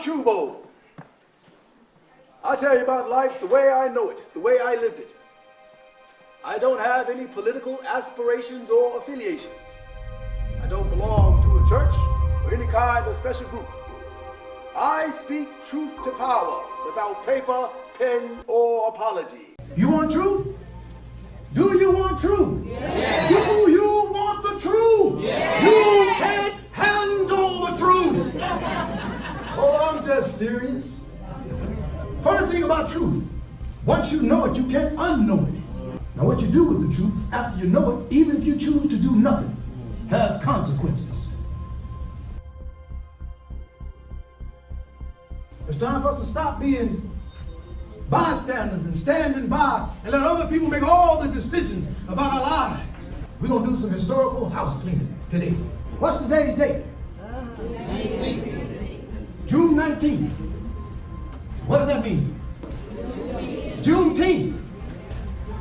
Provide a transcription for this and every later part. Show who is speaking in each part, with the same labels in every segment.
Speaker 1: Trubo. I'll tell you about life the way I know it, the way I lived it. I don't have any political aspirations or affiliations. I don't belong to a church or any kind of special group. I speak truth to power without paper, pen, or apology.
Speaker 2: You want truth? Do you want truth?
Speaker 3: Yeah.
Speaker 2: Do you want the truth?
Speaker 3: Yeah.
Speaker 2: You can't handle the truth. Oh, I'm just serious. Funny thing about truth, once you know it, you can't unknow it. Now what you do with the truth after you know it, even if you choose to do nothing, has consequences. It's time for us to stop being bystanders and standing by and let other people make all the decisions about our lives. We're going to do some historical house cleaning today. What's today's date? June 19th. What does that mean? Juneteenth.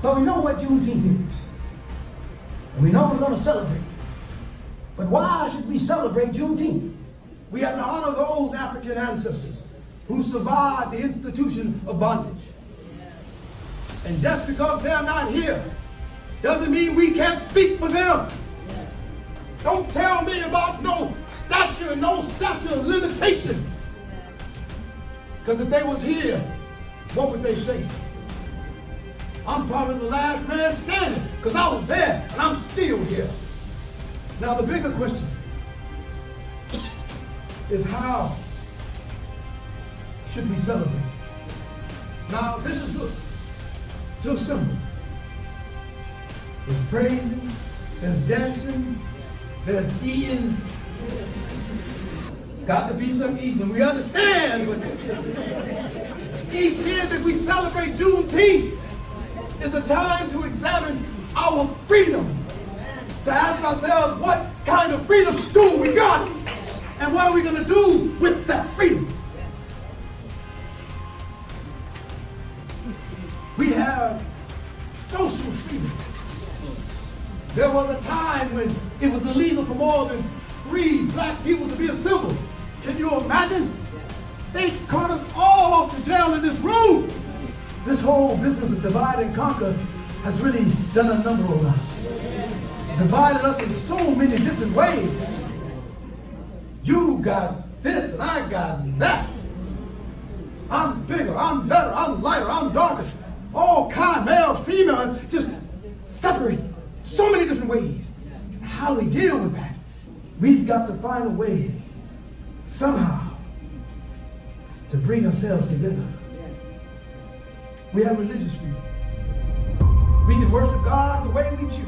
Speaker 2: So we know what Juneteenth is. And we know we're going to celebrate. But why should we celebrate Juneteenth? We have to honor those African ancestors who survived the institution of bondage. And just because they're not here doesn't mean we can't speak for them. Don't tell me about no statute of limitations. Because if they was here, what would they say? I'm probably the last man standing because I was there and I'm still here. Now the bigger question is, how should we celebrate? Now this is good. Too simple. There's praising, there's dancing, there's eating. Got to be some eating. We understand, but each year that we celebrate Juneteenth is a time to examine our freedom. To ask ourselves, what kind of freedom do we got? And what are we going to do with that freedom? We have social freedom. There was a time when it was illegal for more than 3 black people to be assembled. Can you imagine? They caught us all off to jail in this room. This whole business of divide and conquer has really done a number on us. Divided us in so many different ways. You got this and I got that. I'm bigger, I'm better, I'm lighter, I'm darker. All kind, male, female, just separated. So many different ways. How do we deal with that? We've got to find a way, somehow, to bring ourselves together. We have religious freedom. We can worship God the way we choose.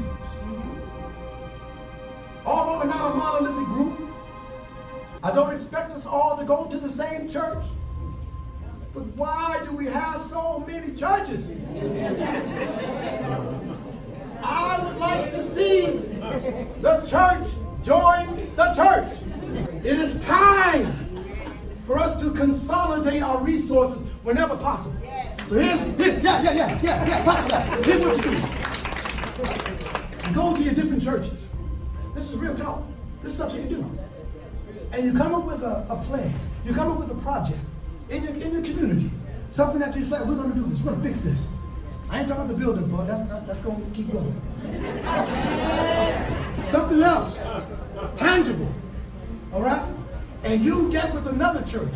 Speaker 2: Although we're not a monolithic group, I don't expect us all to go to the same church. But why do we have so many churches? I would like to see the church join the church. It is time for us to consolidate our resources whenever possible. So here's what you do. You go to your different churches. This is real talk. This stuff you can do. And you come up with a plan. You come up with a project in your community. Something that you say, we're going to do this, we're going to fix this. I ain't talking about the building fund, that's going to keep going. Something else, tangible, all right? And you get with another church,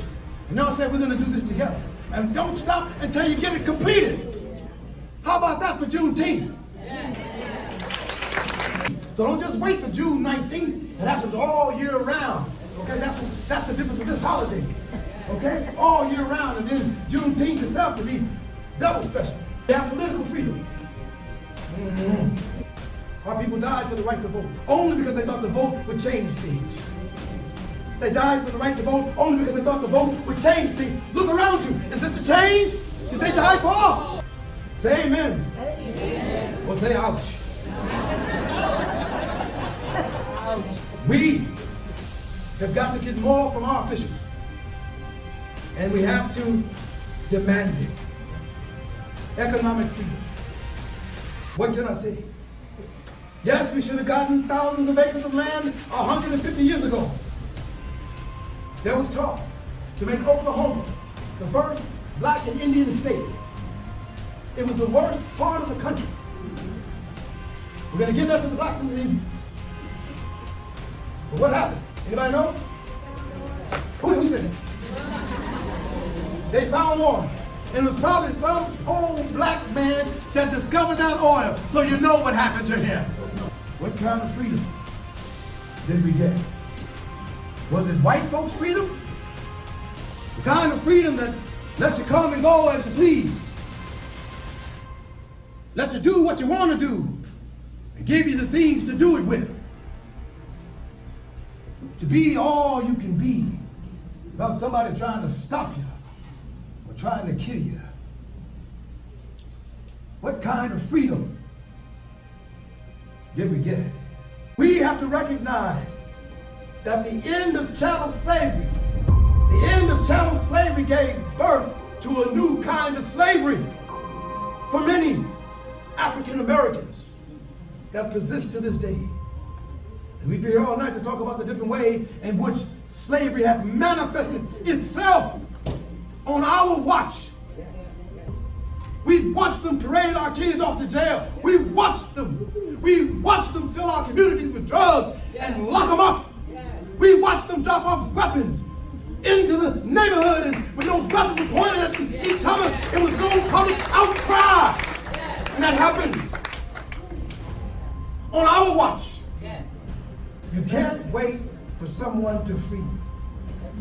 Speaker 2: and they'll say, we're going to do this together. And don't stop until you get it completed. How about that for Juneteenth? So don't just wait for June 19th. It happens all year round. Okay, that's the difference of this holiday. Okay, all year round, and then Juneteenth itself will be double special. They have political freedom. Our people died for the right to vote, only because they thought the vote would change things. They died for the right to vote only because they thought the vote would change things. Look around you. Is this the change that they died for? Say amen. Amen. Or say ouch. We have got to get more from our officials. And we have to demand it. Economic freedom. What can I say? Yes, we should have gotten thousands of acres of land 150 years ago. There was talk. to make Oklahoma the first black and Indian state. It was the worst part of the country. We're going to give that to the blacks and the Indians. But what happened? Anybody know? Who said it? They found oil. And it was probably some poor black man that discovered that oil. So you know what happened to him. What kind of freedom did we get? Was it white folks' freedom? The kind of freedom that lets you come and go as you please. Let you do what you want to do. And give you the things to do it with. To be all you can be without somebody trying to stop you or trying to kill you. What kind of freedom did we get? We have to recognize that the end of chattel slavery, gave birth to a new kind of slavery for many African Americans that persist to this day. And we'd be here all night to talk about the different ways in which slavery has manifested itself on our watch. We've watched them parade our kids off to jail. We've watched them fill our communities with drugs and lock them up. We watched them drop off weapons into the neighborhood, and when those weapons were pointed at each other, it was no public outcry. And that happened on our watch. You can't wait for someone to free you.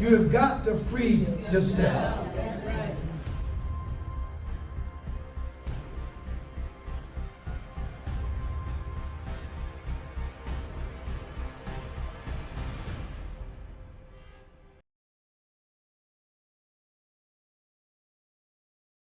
Speaker 2: You have got to free yourself.